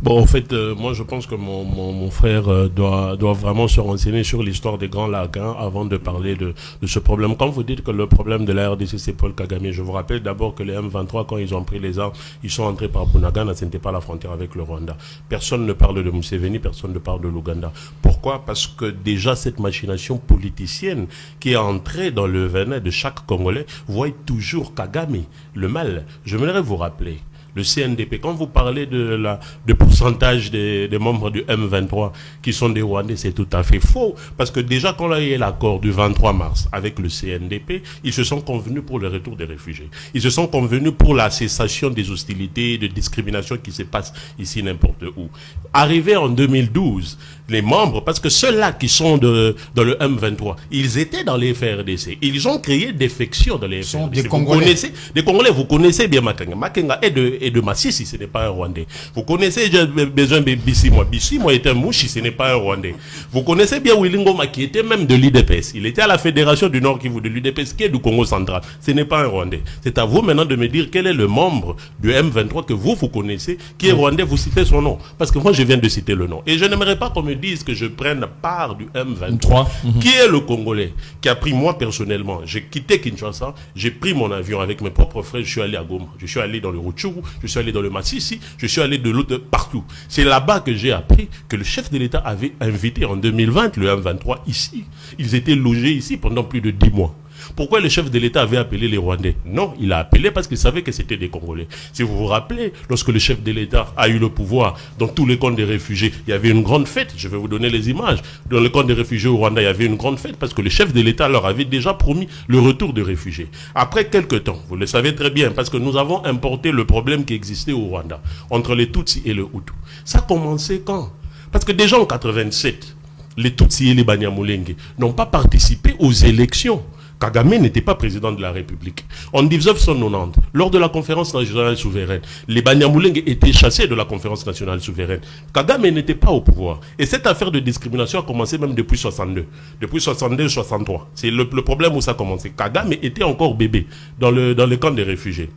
Bon, en fait, moi je pense que mon frère doit vraiment se renseigner sur l'histoire des Grands Lacs avant de parler de ce problème. Quand vous dites que le problème de la RDC c'est Paul Kagame, je vous rappelle d'abord que les M23, quand ils ont pris les armes, ils sont entrés par Bunagana, ce n'était pas la frontière avec le Rwanda. Personne ne parle de Museveni, personne ne parle de l'Ouganda. Pourquoi? Parce que déjà cette machination politicienne qui est entrée dans le venin de chaque Congolais voit toujours Kagame, le mal. Je voudrais vous rappeler le CNDP, quand vous parlez de pourcentage des membres du M23 qui sont des Rwandais, c'est tout à fait faux. Parce que déjà, quand il y a eu l'accord du 23 mars avec le CNDP, ils se sont convenus pour le retour des réfugiés. Ils se sont convenus pour la cessation des hostilités, de discrimination qui se passent ici n'importe où. Arrivé en 2012, les membres, parce que ceux-là qui sont dans le M23, ils étaient dans les FRDC. Ils ont créé défection dans les FRDC. Sont des Congolais. Des Congolais, vous connaissez bien Makenga. Makenga est de Massissi, ce n'est pas un Rwandais. Vous connaissez, j'ai besoin de Bissimo. Bissimo est un Mouchi, ce n'est pas un Rwandais. Vous connaissez bien Willingoma, qui était même de l'UDPS. Il était à la Fédération du Nord Kivu de l'UDPS, qui est du Congo central. Ce n'est pas un Rwandais. C'est à vous maintenant de me dire quel est le membre du M23 que vous connaissez, qui est Rwandais, vous citez son nom. Parce que moi, je viens de citer le nom. Et je n'aimerais pas qu'on me dise que je prenne part du M23, qui est le Congolais, qui a pris moi personnellement. J'ai quitté Kinshasa, j'ai pris mon avion avec mes propres frères, je suis allé à Goma, je suis allé dans le Rutshuru, je suis allé dans le Massissi, je suis allé de l'autre partout. C'est là-bas que j'ai appris que le chef de l'État avait invité en 2020 le M23 ici. Ils étaient logés ici pendant plus de 10 mois. Pourquoi le chef de l'État avait appelé les Rwandais? Non, il a appelé parce qu'il savait que c'était des Congolais. Si vous vous rappelez, lorsque le chef de l'État a eu le pouvoir, dans tous les camps des réfugiés, il y avait une grande fête. Je vais vous donner les images. Dans le camp des réfugiés au Rwanda, il y avait une grande fête parce que le chef de l'État leur avait déjà promis le retour des réfugiés. Après quelques temps, vous le savez très bien, parce que nous avons importé le problème qui existait au Rwanda, entre les Tutsis et les Hutus. Ça a commencé quand? Parce que déjà en 87, les Tutsis et les Banyamulenge n'ont pas participé aux élections. Kagame n'était pas président de la République. En 1990, lors de la conférence nationale souveraine, les Banyamulenge étaient chassés de la conférence nationale souveraine. Kagame n'était pas au pouvoir. Et cette affaire de discrimination a commencé même depuis 62. Depuis 62-63. C'est le problème où ça a commencé. Kagame était encore bébé dans le camp des réfugiés.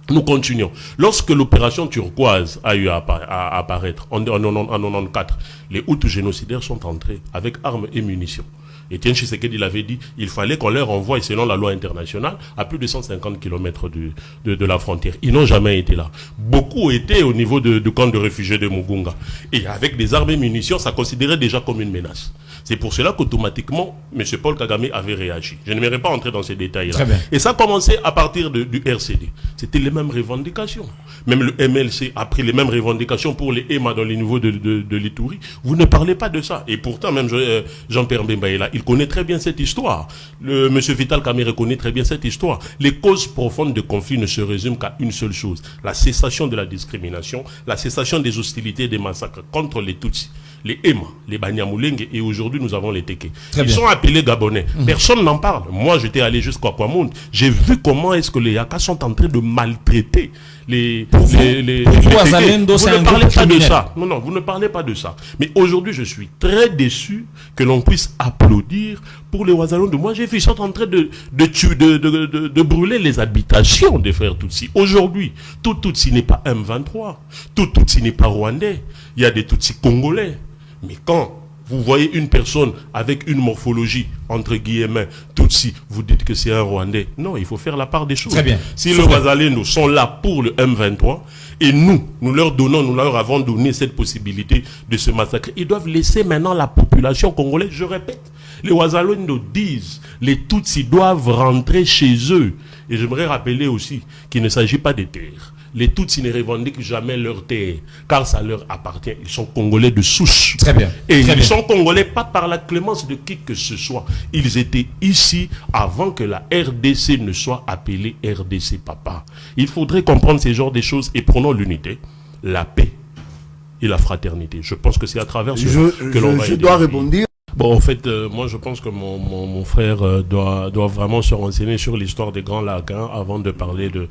Nous continuons. Lorsque l'opération turquoise a eu à apparaître en 1994, les Hutus génocidaires sont entrés avec armes et munitions. Etienne Tshisekedi l'avait dit, il fallait qu'on leur envoie, selon la loi internationale, à plus de 150 km de la frontière. Ils n'ont jamais été là. Beaucoup étaient au niveau du camp de réfugiés de Mugunga. Et avec des armes et munitions, ça considérait déjà comme une menace. C'est pour cela qu'automatiquement, M. Paul Kagame avait réagi. Je n'aimerais pas entrer dans ces détails-là. Et ça a commencé à partir du RCD. C'était les mêmes revendications. Même le MLC a pris les mêmes revendications pour les EMA dans les niveaux de l'Ituri. Vous ne parlez pas de ça. Et pourtant, même Jean-Pierre Mbemba est là. Il connaît très bien cette histoire. M. Vital Kamerhe connaît très bien cette histoire. Les causes profondes de conflit ne se résument qu'à une seule chose. La cessation de la discrimination, la cessation des hostilités et des massacres contre les Tutsis, les Ema, les Banyamulenge, et aujourd'hui nous avons les Teke. Ils sont appelés Gabonais. Personne n'en parle. Moi j'étais allé jusqu'à Kwamount. J'ai vu comment est-ce que les Yaka sont en train de maltraiter les Teke. Vous ne parlez pas de ça. Non, vous ne parlez pas de ça. Mais aujourd'hui je suis très déçu que l'on puisse applaudir pour les Ouazalonde. Moi j'ai vu, ils sont en train de brûler les habitations des frères Tutsis. Aujourd'hui, tout Tutsi n'est pas M23. Tout Tutsi n'est pas Rwandais. Il y a des Tutsis congolais. Mais quand vous voyez une personne avec une morphologie, entre guillemets, Tutsi, vous dites que c'est un Rwandais. Non, il faut faire la part des choses. Très bien. Si les Ouazalendo sont là pour le M23, et nous leur avons donné cette possibilité de se massacrer, ils doivent laisser maintenant la population congolaise, je répète, les Ouazalendo disent, les Tutsis doivent rentrer chez eux. Et j'aimerais rappeler aussi qu'il ne s'agit pas des terres. Les Tutsis ne revendiquent jamais leur terre, car ça leur appartient. Ils sont Congolais de souche. Très bien. Et ils sont Congolais pas par la clémence de qui que ce soit. Ils étaient ici avant que la RDC ne soit appelée RDC Papa. Il faudrait comprendre ces genres de choses et prenons l'unité, la paix et la fraternité. Je pense que c'est à travers ce que l'on va aider. Je dois répondre. Bon, en fait, moi je pense que mon frère doit vraiment se renseigner sur l'histoire des Grands Lacs avant de parler de